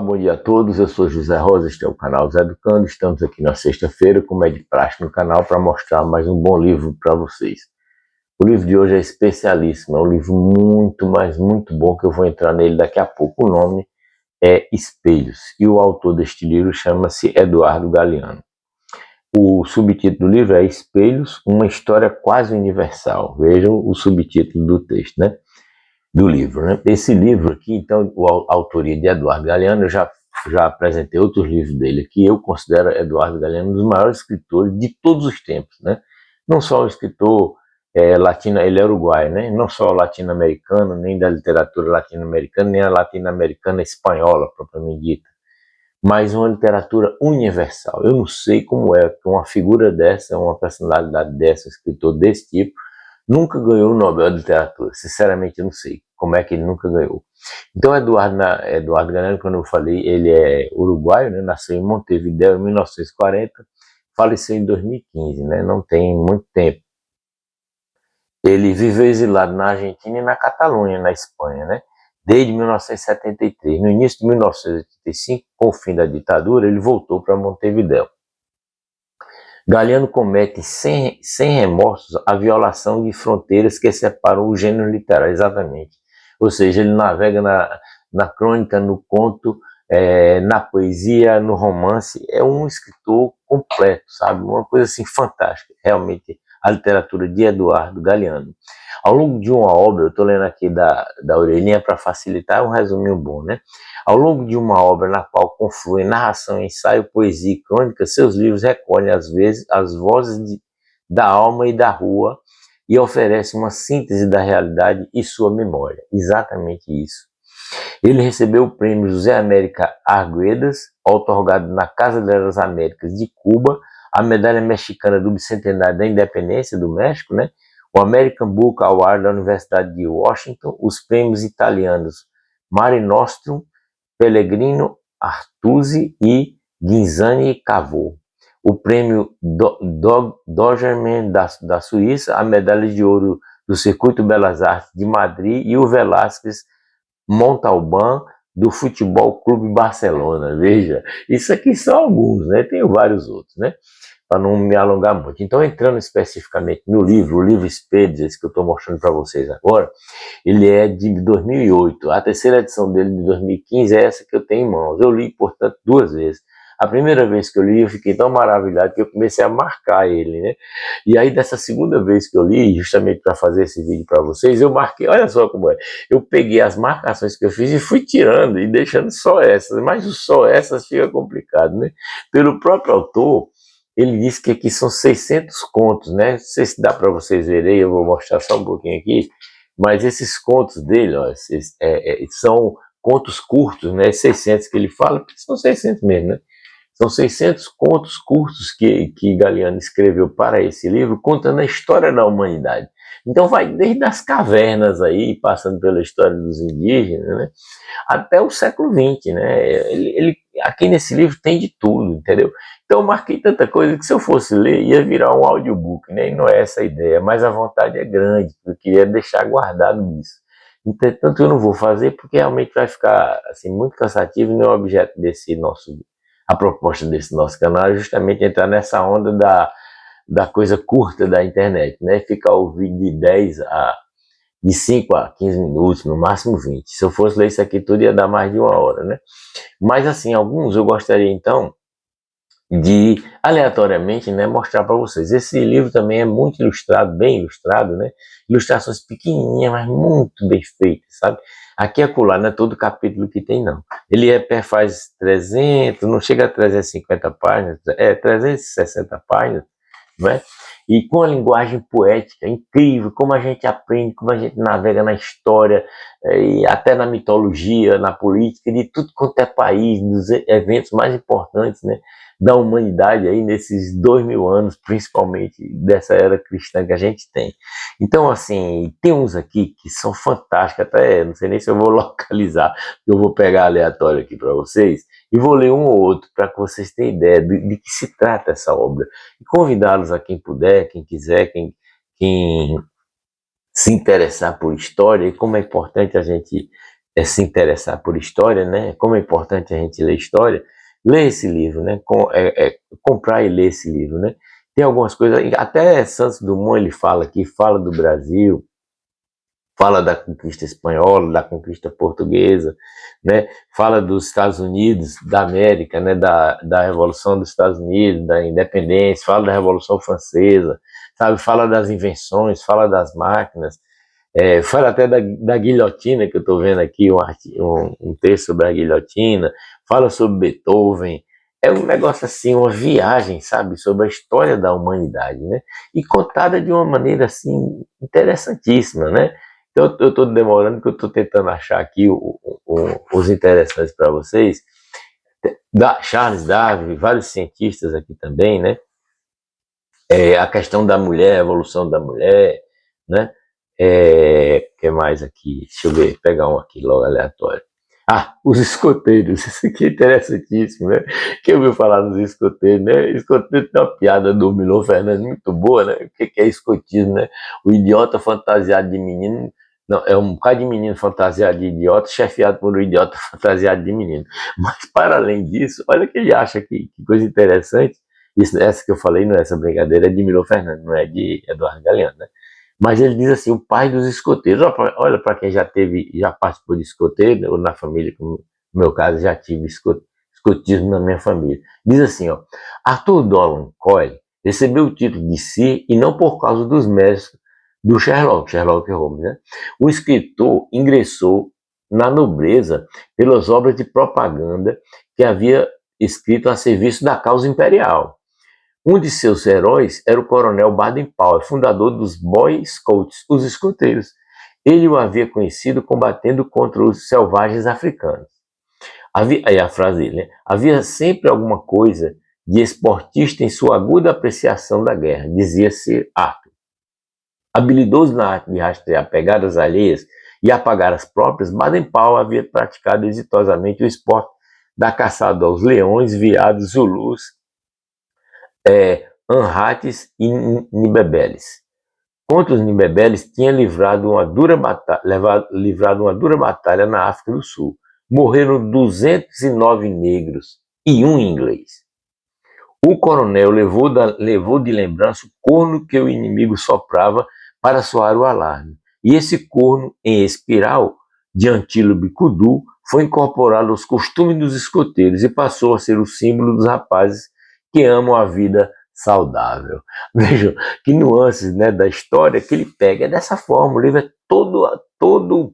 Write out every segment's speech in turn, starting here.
bom dia a todos. Eu sou José Rosa, este é o canal Zé Educando. Estamos aqui na sexta-feira, como é de praxe no canal, para mostrar mais um bom livro para vocês. O livro de hoje é especialíssimo, é um livro muito, mas muito bom, que eu vou entrar nele daqui a pouco. O nome é Espelhos, e o autor deste livro chama-se Eduardo Galeano. O subtítulo do livro é Espelhos, uma história quase universal. Vejam o subtítulo do texto, né? Do livro, né? Esse livro aqui, então, a autoria de Eduardo Galeano, eu já apresentei outros livros dele aqui. Eu considero Eduardo Galeano um dos maiores escritores de todos os tempos, né? Não só o escritor latino, ele é uruguaio, né? Não só latino-americano, nem da literatura latino-americana, nem a latino-americana espanhola, propriamente dita, mas uma literatura universal. Eu não sei como é que uma figura dessa, uma personalidade dessa, um escritor desse tipo, nunca ganhou o Nobel de Literatura. Sinceramente, eu não sei como é que ele nunca ganhou. Então, Eduardo Galeano, quando eu falei, ele é uruguaio, né? Nasceu em Montevideo em 1940, faleceu em 2015, né? Não tem muito tempo. Ele viveu exilado na Argentina e na Catalunha, na Espanha, né? Desde 1973. No início de 1985, com o fim da ditadura, ele voltou para Montevideo. Galeano comete sem remorsos a violação de fronteiras que separam o gênero literário, exatamente. Ou seja, ele navega na crônica, no conto, na poesia, no romance. É um escritor completo, sabe? Uma coisa assim fantástica, realmente, a literatura de Eduardo Galeano. Ao longo de uma obra, eu estou lendo aqui da orelhinha para facilitar, um resuminho bom, né? Ao longo de uma obra na qual confluem narração, ensaio, poesia e crônica, seus livros recolhem, às vezes, as vozes da alma e da rua e oferecem uma síntese da realidade e sua memória. Exatamente isso. Ele recebeu o prêmio José América Arguedas, outorgado na Casa das Américas de Cuba, a medalha mexicana do bicentenário da independência do México, né? O American Book Award da Universidade de Washington, os prêmios italianos Mare Nostrum, Pellegrino Artusi e Ghinzani Cavò, o prêmio Dogerman da Suíça, a medalha de ouro do Circuito Belas Artes de Madrid e o Velázquez Montalbán do Futebol Clube Barcelona. Veja, isso aqui são alguns, né? Tem vários outros, né? Para não me alongar muito. Então, entrando especificamente no livro, o livro Espelhos, esse que eu estou mostrando para vocês agora, ele é de 2008. A terceira edição dele, de 2015, é essa que eu tenho em mãos. Eu li, portanto, 2 vezes. A primeira vez que eu li, eu fiquei tão maravilhado que eu comecei a marcar ele, né? E aí, dessa segunda vez que eu li, justamente para fazer esse vídeo para vocês, eu marquei, olha só como é. Eu peguei as marcações que eu fiz e fui tirando e deixando só essas, mas só essas fica complicado, né? Pelo próprio autor, ele disse que aqui são 600 contos, né? Não sei se dá para vocês verem, eu vou mostrar só um pouquinho aqui, mas esses contos dele, ó, são contos curtos, né? 600 que ele fala, porque são 600 mesmo, né? São 600 contos curtos que Galeano escreveu para esse livro, contando a história da humanidade. Então vai desde as cavernas aí, passando pela história dos indígenas, né, até o século XX, né? Aqui nesse livro tem de tudo, entendeu? Então eu marquei tanta coisa que se eu fosse ler ia virar um audiobook, né? E não é essa a ideia, mas a vontade é grande, eu queria deixar guardado isso. Entretanto, eu não vou fazer porque realmente vai ficar assim, muito cansativo, e não é o objeto desse nosso, a proposta desse nosso canal é justamente entrar nessa onda da coisa curta da internet, né? Ficar o vídeo de 5 a 15 minutos, no máximo 20. Se eu fosse ler isso aqui tudo ia dar mais de 1 hora, né? Mas assim, alguns eu gostaria então de aleatoriamente, né, mostrar para vocês. Esse livro também é muito ilustrado, bem ilustrado, né? Ilustrações pequenininhas, mas muito bem feitas, sabe? Aqui e acolá, não é todo capítulo que tem, não. Ele faz 300, não chega a 350 páginas, 360 páginas, né? E com a linguagem poética incrível, como a gente aprende, como a gente navega na história, e até na mitologia, na política, de tudo quanto é país, dos eventos mais importantes, né, da humanidade aí nesses 2000 anos, principalmente dessa era cristã que a gente tem. Então, assim, tem uns aqui que são fantásticos, até não sei nem se eu vou localizar, eu vou pegar aleatório aqui para vocês, e vou ler um ou outro para que vocês tenham ideia de que se trata essa obra. E convidá-los a quem puder, quem quiser, quem se interessar por história, e como é importante a gente se interessar por história, né? Como é importante a gente ler história, ler esse livro, né? Comprar e ler esse livro, né? Tem algumas coisas, até Santos Dumont ele fala aqui, fala do Brasil, fala da conquista espanhola, da conquista portuguesa, né? Fala dos Estados Unidos, da América, né? Da Revolução dos Estados Unidos, da independência, fala da Revolução Francesa, sabe? Fala das invenções, fala das máquinas, fala até da guilhotina, que eu estou vendo aqui, um texto sobre a guilhotina, fala sobre Beethoven, é um negócio assim, uma viagem, sabe, sobre a história da humanidade, né? E contada de uma maneira, assim, interessantíssima, né? Então, eu estou demorando, porque eu estou tentando achar aqui os interessantes para vocês. Charles Darwin, vários cientistas aqui também, né? A questão da mulher, a evolução da mulher, né? Que mais aqui? Deixa eu ver, pegar um aqui logo aleatório. Os escoteiros, isso aqui é interessantíssimo, né? Quem ouviu falar dos escoteiros, né? Escoteiro tem uma piada do Milor Fernandes muito boa, né? O que é escotismo, né? O idiota fantasiado de menino, não, é um bocado de menino fantasiado de idiota, chefiado por um idiota fantasiado de menino. Mas, para além disso, olha o que ele acha que coisa interessante. Essa que eu falei, não é essa brincadeira, é de Milor Fernandes, não é de Eduardo Galeano, né? Mas ele diz assim, o pai dos escoteiros. Olha para quem já participou de escoteiro, ou na família, como no meu caso, já tive escotismo na minha família. Diz assim, ó, Arthur Dolan Coyle recebeu o título de Sir e não por causa dos méritos do Sherlock Holmes, né? O escritor ingressou na nobreza pelas obras de propaganda que havia escrito a serviço da causa imperial. Um de seus heróis era o coronel Baden-Powell, fundador dos Boy Scouts, os escoteiros. Ele o havia conhecido combatendo contra os selvagens africanos. Aí a frase dele, né? Havia sempre alguma coisa de esportista em sua aguda apreciação da guerra, dizia-se Arthur. Habilidoso na arte de rastrear pegadas alheias e apagar as próprias, Baden-Powell havia praticado exitosamente o esporte da caçada aos leões, veados, zulus, Anrates e Nibebeles. Contra os Nibebeles tinha livrado uma dura batalha na África do Sul. Morreram 209 negros e um inglês. O coronel levou de lembrança o corno que o inimigo soprava para soar o alarme. E esse corno, em espiral de Antílope Kudu, foi incorporado aos costumes dos escoteiros e passou a ser o símbolo dos rapazes que amam a vida saudável. Vejam que nuances, né, da história que ele pega. É dessa forma, o livro é todo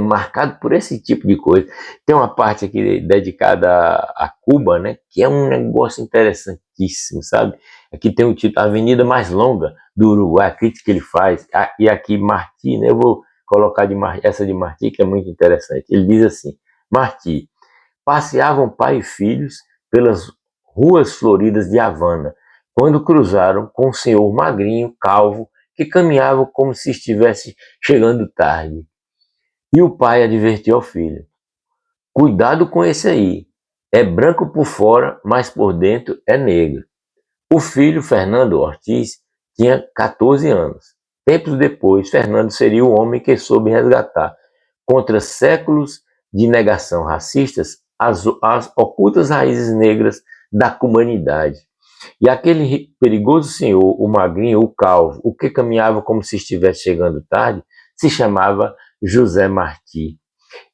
marcado por esse tipo de coisa. Tem uma parte aqui dedicada a Cuba, né, que é um negócio interessantíssimo, sabe? Aqui tem o título A Avenida Mais Longa do Uruguai, a crítica que ele faz, e aqui Martí, né, eu vou colocar essa de Martí, que é muito interessante. Ele diz assim, Martí, passeavam pai e filhos pelas ruas floridas de Havana, quando cruzaram com o senhor magrinho, calvo, que caminhava como se estivesse chegando tarde. E o pai advertiu ao filho, cuidado com esse aí, é branco por fora, mas por dentro é negro. O filho, Fernando Ortiz, tinha 14 anos. Tempos depois, Fernando seria o homem que soube resgatar, contra séculos de negação racistas, as ocultas raízes negras da comunidade. E aquele perigoso senhor, o magrinho, o calvo, o que caminhava como se estivesse chegando tarde, se chamava José Martí.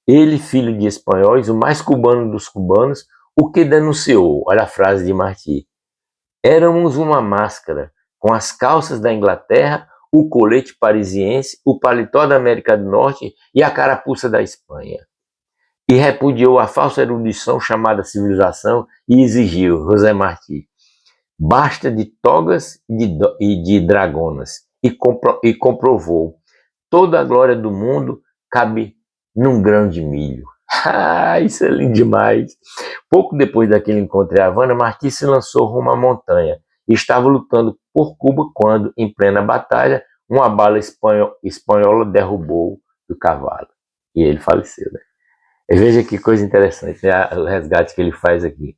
Ele, filho de espanhóis, o mais cubano dos cubanos, o que denunciou, olha a frase de Martí, éramos uma máscara, com as calças da Inglaterra, o colete parisiense, o paletó da América do Norte e a carapuça da Espanha. E repudiou a falsa erudição chamada civilização e exigiu, José Martí, basta de togas e de dragonas. E comprovou, toda a glória do mundo cabe num grão de milho. Isso é lindo demais. Pouco depois daquele encontro em Havana, Martí se lançou rumo à montanha e estava lutando por Cuba quando, em plena batalha, uma bala espanhola derrubou do cavalo. E ele faleceu, né? E veja que coisa interessante, né? O resgate que ele faz aqui.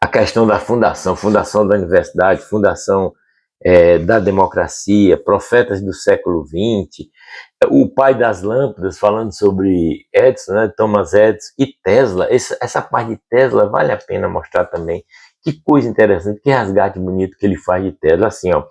A questão da fundação da universidade, fundação da democracia, profetas do século XX, o pai das lâmpadas, falando sobre Edison, né, Thomas Edison e Tesla. Essa parte de Tesla vale a pena mostrar também. Que coisa interessante, que resgate bonito que ele faz de Tesla. Assim, ó,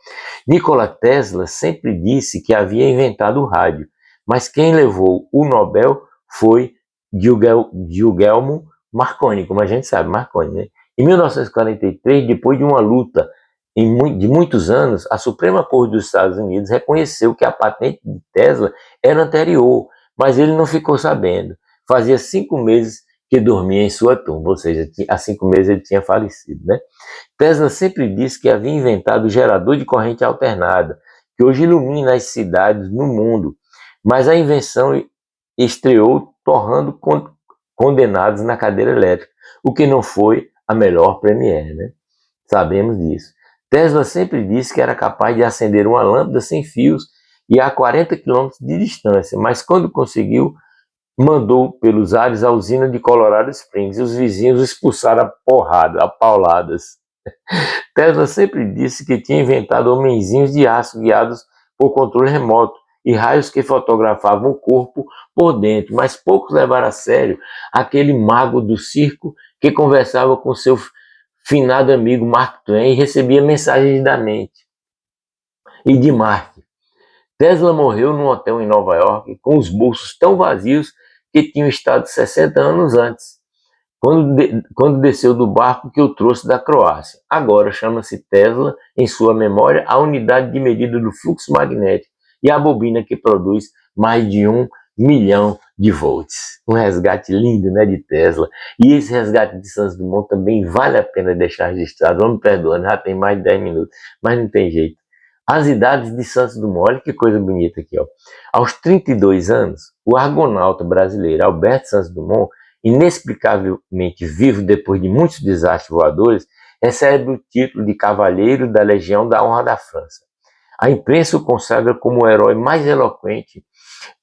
Nikola Tesla sempre disse que havia inventado o rádio, mas quem levou o Nobel foi Guglielmo Marconi, como a gente sabe, Marconi, né? Em 1943, depois de uma luta de muitos anos, a Suprema Corte dos Estados Unidos reconheceu que a patente de Tesla era anterior, mas ele não ficou sabendo. Fazia 5 meses que dormia em sua tumba, ou seja, há 5 meses ele tinha falecido, né? Tesla sempre disse que havia inventado o gerador de corrente alternada, que hoje ilumina as cidades no mundo, mas a invenção estreou torrando condenados na cadeira elétrica, o que não foi a melhor premiere, né? Sabemos disso. Tesla sempre disse que era capaz de acender uma lâmpada sem fios e a 40 quilômetros de distância, mas quando conseguiu, mandou pelos ares a usina de Colorado Springs e os vizinhos expulsaram a pauladas. Tesla sempre disse que tinha inventado homenzinhos de aço guiados por controle remoto e raios que fotografavam o corpo por dentro, mas poucos levaram a sério aquele mago do circo que conversava com seu finado amigo Mark Twain e recebia mensagens da mente e de Marte. Tesla morreu num hotel em Nova York com os bolsos tão vazios que tinham estado 60 anos antes, quando desceu do barco que o trouxe da Croácia. Agora chama-se Tesla, em sua memória, a unidade de medida do fluxo magnético e a bobina que produz mais de 1 milhão de volts. Um resgate lindo, né, de Tesla. E esse resgate de Santos Dumont também vale a pena deixar registrado. Vamos me perdoando, já tem mais de 10 minutos, mas não tem jeito. As idades de Santos Dumont, olha que coisa bonita aqui, ó. Aos 32 anos, o argonauta brasileiro Alberto Santos Dumont, inexplicavelmente vivo depois de muitos desastres voadores, recebe o título de Cavaleiro da Legião da Honra da França. A imprensa o consagra como o herói mais eloquente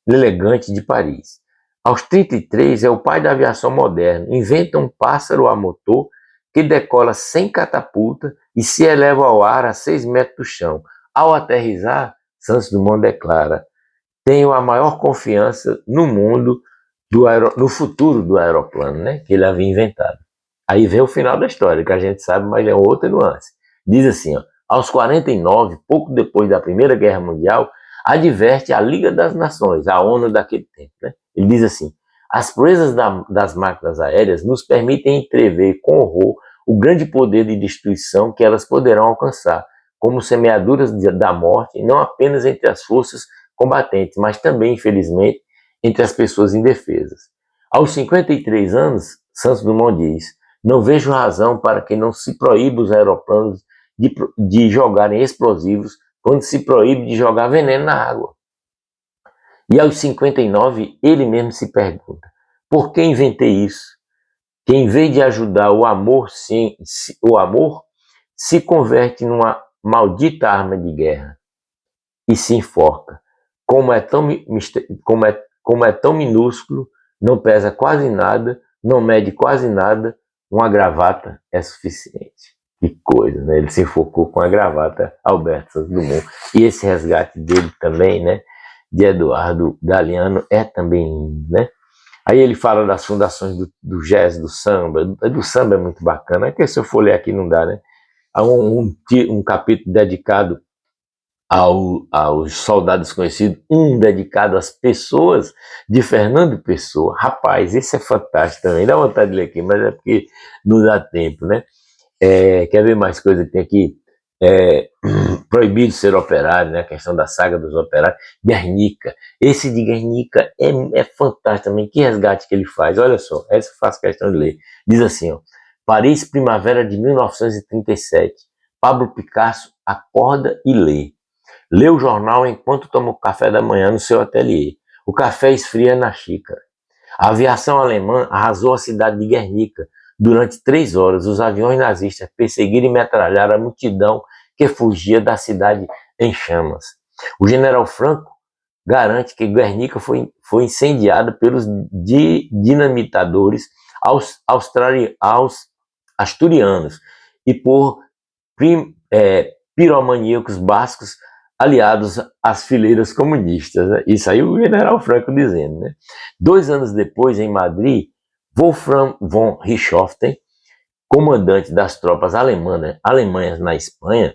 e elegante de Paris. Aos 33, é o pai da aviação moderna, inventa um pássaro a motor que decola sem catapulta e se eleva ao ar a 6 metros do chão. Ao aterrissar, Santos Dumont declara: tenho a maior confiança no mundo no futuro do aeroplano, né, que ele havia inventado. Aí vem o final da história, que a gente sabe, mas é outra nuance. Diz assim, ó, aos 49, pouco depois da Primeira Guerra Mundial, adverte a Liga das Nações, a ONU daquele tempo, né? Ele diz assim: as proezas das máquinas aéreas nos permitem entrever com horror o grande poder de destruição que elas poderão alcançar, como semeaduras da morte, não apenas entre as forças combatentes, mas também, infelizmente, entre as pessoas indefesas. Aos 53 anos, Santos Dumont diz: não vejo razão para que não se proíba os aeroplanos de jogarem explosivos quando se proíbe de jogar veneno na água. E aos 59, ele mesmo se pergunta: por que inventei isso? Que em vez de ajudar o amor se converte numa maldita arma de guerra e se enforca. Como é tão minúsculo, não pesa quase nada, não mede quase nada, uma gravata é suficiente. Que coisa, né? Ele se enfocou com a gravata, Alberto Santos Dumont. E esse resgate dele também, né, de Eduardo Galeano, é também lindo, né? Aí ele fala das fundações do jazz, do samba é muito bacana, é que se eu for ler aqui não dá, né? Há um capítulo dedicado aos soldados conhecidos, um dedicado às pessoas de Fernando Pessoa. Rapaz, esse é fantástico também, dá vontade de ler aqui, mas é porque não dá tempo, né? Quer ver mais coisa que tem aqui? Proibido ser operário, né? A questão da saga dos operários. Guernica, esse de Guernica é fantástico também, que resgate que ele faz. Olha só, essa eu faço questão de ler. Diz assim, ó: Paris, primavera de 1937. Pablo Picasso acorda e lê. Lê o jornal enquanto toma o café da manhã no seu ateliê. O café esfria na xícara. A aviação alemã arrasou a cidade de Guernica. Durante 3 horas, os aviões nazistas perseguiram e metralharam a multidão que fugia da cidade em chamas. O general Franco garante que Guernica foi incendiada pelos dinamitadores asturianos e por piromaníacos bascos aliados às fileiras comunistas. Né? Isso aí o general Franco dizendo. Né? 2 anos depois, em Madrid, Wolfram von Richthofen, comandante das tropas alemãs na Espanha,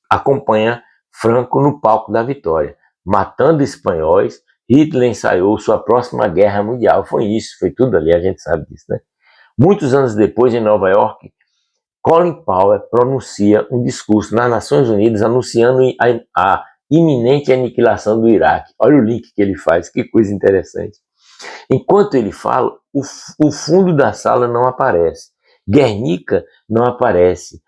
acompanha Franco no palco da vitória. Matando espanhóis, Hitler ensaiou sua próxima guerra mundial. Foi isso, foi tudo ali, a gente sabe disso. Né? Muitos anos depois, em Nova York, Colin Powell pronuncia um discurso nas Nações Unidas anunciando a iminente aniquilação do Iraque. Olha o link que ele faz, que coisa interessante. Enquanto ele fala, o fundo da sala não aparece. Guernica não aparece.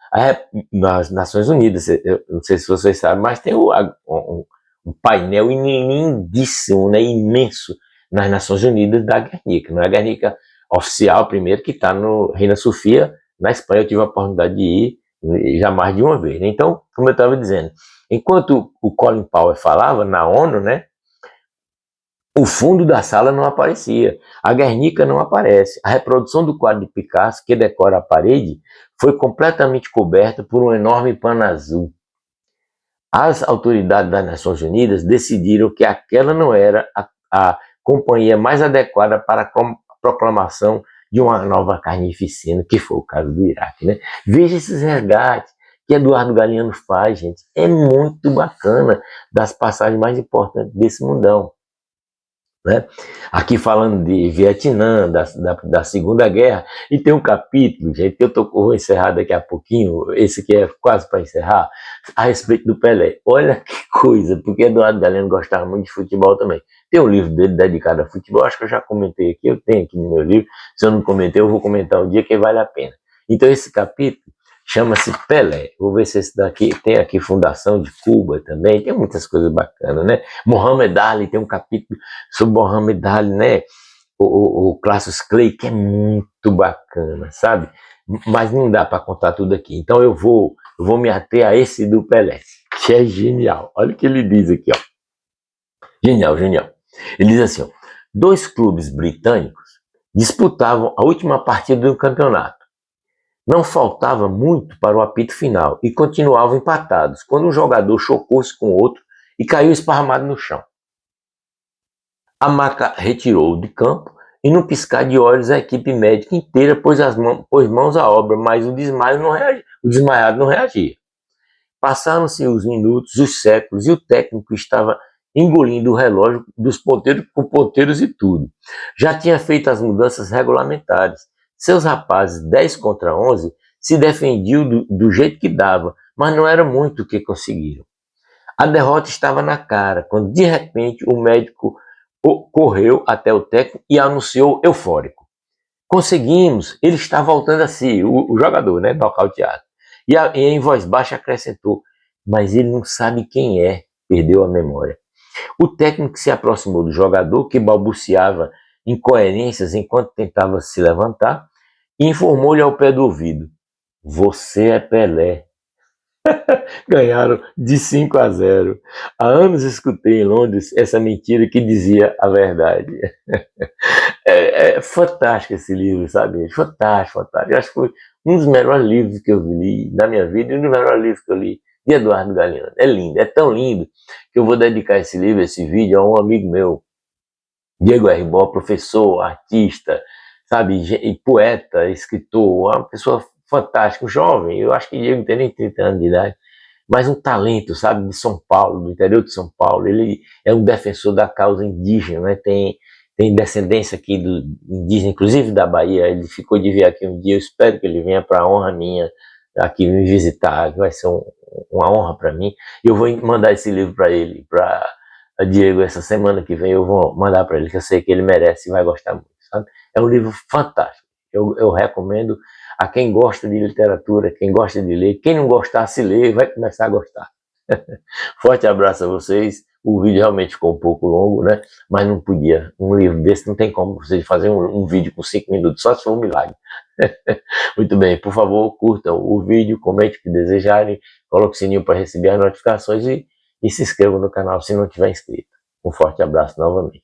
Nas Nações Unidas, eu não sei se vocês sabem, mas tem um painel lindíssimo, né, imenso, nas Nações Unidas da Guernica. Não é a Guernica oficial, primeiro, que está no Reina Sofia, na Espanha. Eu tive a oportunidade de ir já mais de uma vez. Né? Então, como eu estava dizendo, enquanto o Colin Powell falava na ONU, né, o fundo da sala não aparecia, a Guernica não aparece. A reprodução do quadro de Picasso, que decora a parede, foi completamente coberta por um enorme pano azul. As autoridades das Nações Unidas decidiram que aquela não era a companhia mais adequada para a proclamação de uma nova carnificina, que foi o caso do Iraque. Né? Veja esses resgates que Eduardo Galeano faz, gente. É muito bacana, das passagens mais importantes desse mundão. Né? Aqui falando de Vietnã, da Segunda Guerra, e tem um capítulo, gente, que vou encerrar daqui a pouquinho, esse aqui é quase para encerrar, a respeito do Pelé. Olha que coisa, porque Eduardo Galeano gostava muito de futebol também. Tem um livro dele dedicado a futebol, acho que eu já comentei aqui, eu tenho aqui no meu livro, se eu não comentei, eu vou comentar um dia que vale a pena. Então esse capítulo chama-se Pelé. Vou ver se esse daqui tem aqui Fundação de Cuba também. Tem muitas coisas bacanas, né? Muhammad Ali, tem um capítulo sobre Muhammad Ali, né? O Cassius Clay, que é muito bacana, sabe? Mas não dá para contar tudo aqui. Então eu vou me ater a esse do Pelé, que é genial. Olha o que ele diz aqui, ó. Genial, genial. Ele diz assim, ó, 2 clubes britânicos disputavam a última partida do campeonato. Não faltava muito para o apito final e continuavam empatados, quando um jogador chocou-se com outro e caiu esparramado no chão. A maca retirou de campo e, no piscar de olhos, a equipe médica inteira pôs mãos à obra, mas o desmaiado não reagia. Passaram-se os minutos, os séculos, e o técnico estava engolindo o relógio dos ponteiros, com ponteiros e tudo. Já tinha feito as mudanças regulamentares. Seus rapazes, 10 contra 11, se defendiam do jeito que dava, mas não era muito o que conseguiram. A derrota estava na cara, quando de repente o médico correu até o técnico e anunciou eufórico: conseguimos, ele está voltando a si, o jogador, né, nocauteado. E em voz baixa acrescentou: mas ele não sabe quem é, perdeu a memória. O técnico se aproximou do jogador, que balbuciava incoerências enquanto tentava se levantar, e informou-lhe ao pé do ouvido: você é Pelé. Ganharam de 5-0. Há anos escutei em Londres essa mentira que dizia a verdade. É fantástico esse livro, sabe? Fantástico, fantástico. Eu acho que foi um dos melhores livros que eu li na minha vida e um dos melhores livros que eu li de Eduardo Galeano. É lindo, é tão lindo que eu vou dedicar esse livro, esse vídeo, a um amigo meu, Diego R. Bó, professor, artista, sabe? Poeta, escritor, uma pessoa fantástica, um jovem. Eu acho que Diego não tem nem 30 anos de idade, mas um talento, sabe? De São Paulo, do interior de São Paulo. Ele é um defensor da causa indígena, né? Tem descendência aqui do indígena, inclusive da Bahia. Ele ficou de vir aqui um dia. Eu espero que ele venha para a honra minha aqui me visitar, que vai ser uma honra para mim. Eu vou mandar esse livro para ele, para Diego, essa semana que vem. Eu vou mandar para ele, que eu sei que ele merece e vai gostar muito, sabe? É um livro fantástico. Eu recomendo a quem gosta de literatura, quem gosta de ler. Quem não gostar, se ler, vai começar a gostar. Forte abraço a vocês. O vídeo realmente ficou um pouco longo, né? Mas não podia. Um livro desse não tem como você fazer um vídeo com 5 minutos, só se for um milagre. Muito bem, por favor, curtam o vídeo, comente o que desejarem, coloque o sininho para receber as notificações e se inscrevam no canal se não tiver inscrito. Um forte abraço novamente.